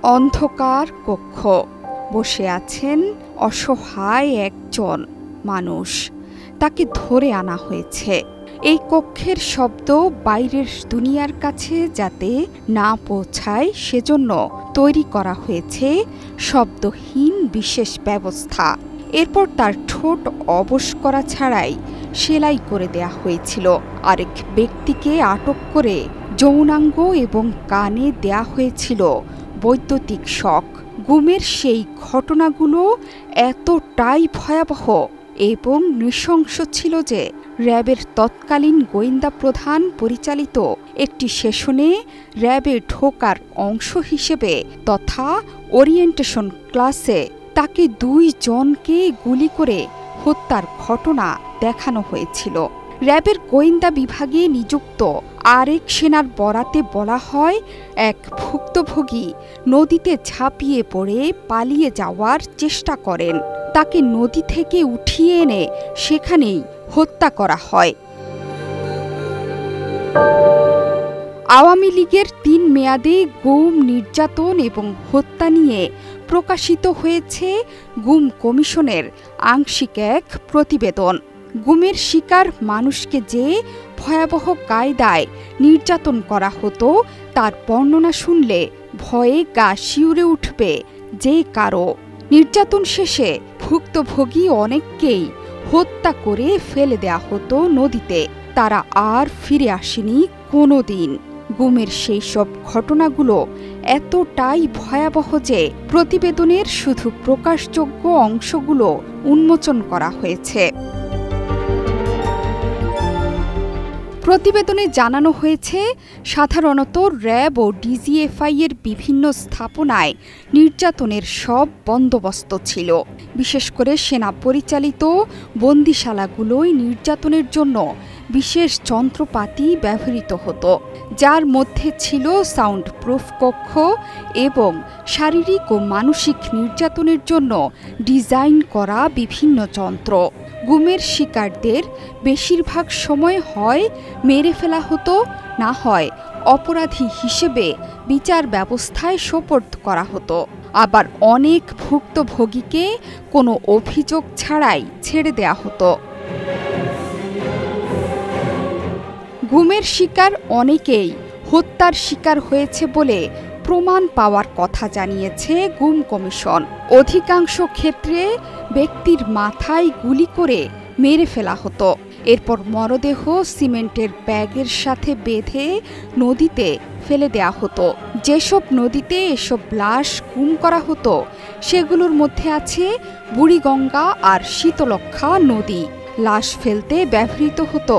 অন্ধকার কক্ষ, বসে আছেন অসহায় একজন মানুষ। তাকে ধরে আনা হয়েছে। এই কক্ষের শব্দ বাইরের দুনিয়ার কাছে যাতে না পৌঁছায় সেজন্য তৈরি করা হয়েছে শব্দহীন বিশেষ ব্যবস্থা। এরপর তার ঠোঁট অবশ করা ছাড়াই সেলাই করে দেয়া হয়েছিল। আরেক ব্যক্তিকে আটক করে যৌনাঙ্গ এবং কানে দেয়া হয়েছিল বৈদ্যুতিক শক। গুমের সেই ঘটনাগুলো এতটাই ভয়াবহ এবং নৃশংস ছিল যে র্যাবের তৎকালীন গোয়েন্দা প্রধান পরিচালিত একটি সেশনে র্যাবে ঢোকার অংশ হিসেবে তথা ওরিয়েন্টেশন ক্লাসে তাকে 2 জনকে গুলি করে হত্যার ঘটনা দেখানো হয়েছিল। র্যাবের গোয়েন্দা বিভাগে নিযুক্ত আরেক সেনার বরাতে বলা হয়, এক ভুক্তভোগী নদীতে ঝাঁপিয়ে পড়ে পালিয়ে যাওয়ার চেষ্টা করেন। তাকে নদী থেকে উঠিয়ে এনে সেখানেই হত্যা করা হয়। আওয়ামী লীগের 3 মেয়াদে গুম, নির্যাতন এবং হত্যা নিয়ে প্রকাশিত হয়েছে গুম কমিশনের আংশিক এক প্রতিবেদন। গুমের শিকার মানুষকে যে ভয়াবহ কায়দায় নির্যাতন করা হতো তার বর্ণনা শুনলে ভয়ে গা শিউরে উঠবে যে কারো। নির্যাতন শেষে ভুক্তভোগী অনেককেই হত্যা করে ফেলে দেয়া হতো নদীতে। তারা আর ফিরে আসেনি কোনোদিন। গুমের সেই সব ঘটনাগুলো এতটাই ভয়াবহ যে প্রতিবেদনের শুধু প্রকাশযোগ্য অংশগুলো উন্মোচন করা হয়েছে। প্রতিবেদনে জানানো হয়েছে, সাধারণত র্যাব ও ডিজিএফআই এর বিভিন্ন স্থাপনায় নির্যাতনের সব বন্দোবস্ত ছিল। বিশেষ করে সেনা পরিচালিত বন্দিশালাগুলোয় নির্যাতনের জন্য বিশেষ যন্ত্রপাতি ব্যবহৃত হতো, যার মধ্যে ছিল সাউন্ড প্রুফ কক্ষ এবং শারীরিক ও মানসিক নির্যাতনের জন্য ডিজাইন করা বিভিন্ন যন্ত্র। গুমের শিকারদের বেশিরভাগ সময় হয় মেরে ফেলা হতো, না হয় অপরাধী হিসেবে বিচার ব্যবস্থায় সোপর্দ করা হতো। আবার অনেক ভুক্তভোগীকে কোনো অভিযোগ ছাড়াই ছেড়ে দেয়া হতো। গুমের শিকার অনেকেই হত্যার শিকার হয়েছে বলে প্রমাণ পাওয়ার কথা জানিয়েছে গুম কমিশন। অধিকাংশ ক্ষেত্রে ব্যক্তির মাথায় গুলি করে মেরে ফেলা হতো। এরপর মরদেহ সিমেন্টের ব্যাগের সাথে বেঁধে নদীতে ফেলে দেয়া হতো। যেসব নদীতে এসব লাশ গুম করা হতো সেগুলোর মধ্যে আছে বুড়িগঙ্গা আর শীতলক্ষা নদী। লাশ ফেলতে ব্যবহৃত হতো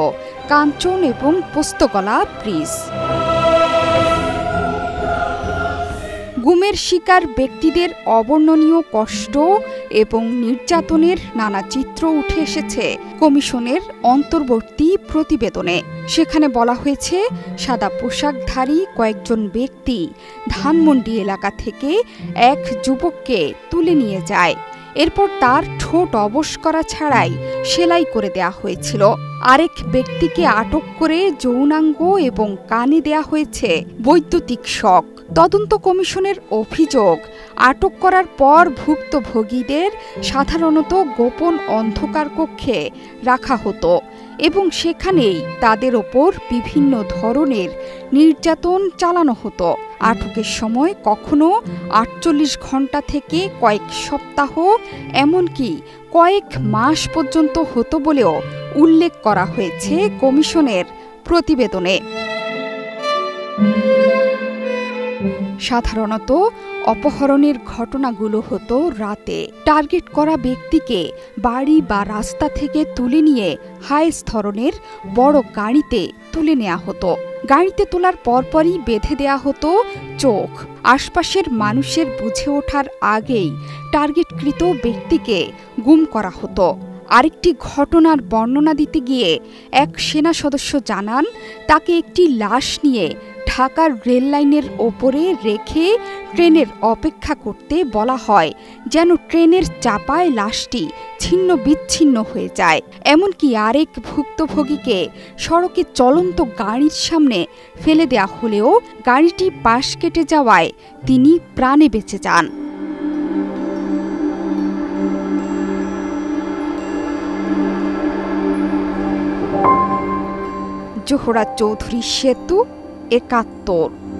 কাঞ্চন এবং পোস্তগলা ব্রিজ। গুমের শিকার ব্যক্তিদের অবর্ণনীয় কষ্ট এবং নির্যাতনের নানা চিত্র উঠে এসেছে কমিশনের অন্তর্বর্তী প্রতিবেদনে। সেখানে বলা হয়েছে, সাদা পোশাকধারী কয়েকজন ব্যক্তি ধানমন্ডি এলাকা থেকে এক যুবককে তুলে নিয়ে যায়। এরপর তার ঠোঁট অবশ করা ছাড়াই সেলাই করে দেয়া হয়েছিল। আরেক ব্যক্তিকে আটক করে যৌনাঙ্গ এবং কানে দেয়া হয়েছে বৈদ্যুতিক শক। তদন্ত কমিশনের অভিযোগ, আটক করার পর ভুক্তভোগীদের সাধারণত গোপন অন্ধকার কক্ষে রাখা হতো এবং সেখানেই তাদের ওপর বিভিন্ন ধরনের নির্যাতন চালানো হতো। আটকের সময় কখনো 48 ঘন্টা থেকে কয়েক সপ্তাহ, এমনকি কয়েক মাস পর্যন্ত হতো বলেও উল্লেখ করা হয়েছে কমিশনের প্রতিবেদনে। সাধারণত অপহরণের ঘটনাগুলো হতো রাতে। টার্গেট করা ব্যক্তিকে বাড়ি বা রাস্তা থেকে তুলে নিয়ে হাইস ধরনের বড় গাড়িতে তুলে নেওয়া হতো। গাড়িতে তোলার পরপরই বেঁধে দেয়া হতো চোখ। আশপাশের মানুষের বুঝে ওঠার আগেই টার্গেটকৃত ব্যক্তিকে গুম করা হতো। আরেকটি ঘটনার বর্ণনা দিতে গিয়ে এক সেনা সদস্য জানান, তাকে একটি লাশ নিয়ে ঢাকার রেল লাইনের ওপরে রেখে ট্রেনের অপেক্ষা করতে বলা হয়, যেন ট্রেনের চাপায় লাশটি ছিন্ন বিচ্ছিন্ন হয়ে যায়। এমনকি আরেক ভুক্তভোগীকে সড়কে চলন্ত গাড়ির সামনে ফেলে দেয়া হলেও গাড়িটি পাশ কেটে যাওয়ায় তিনি প্রাণে বেঁচে যান। জোহরা চৌধুরী সেতু, ৭১।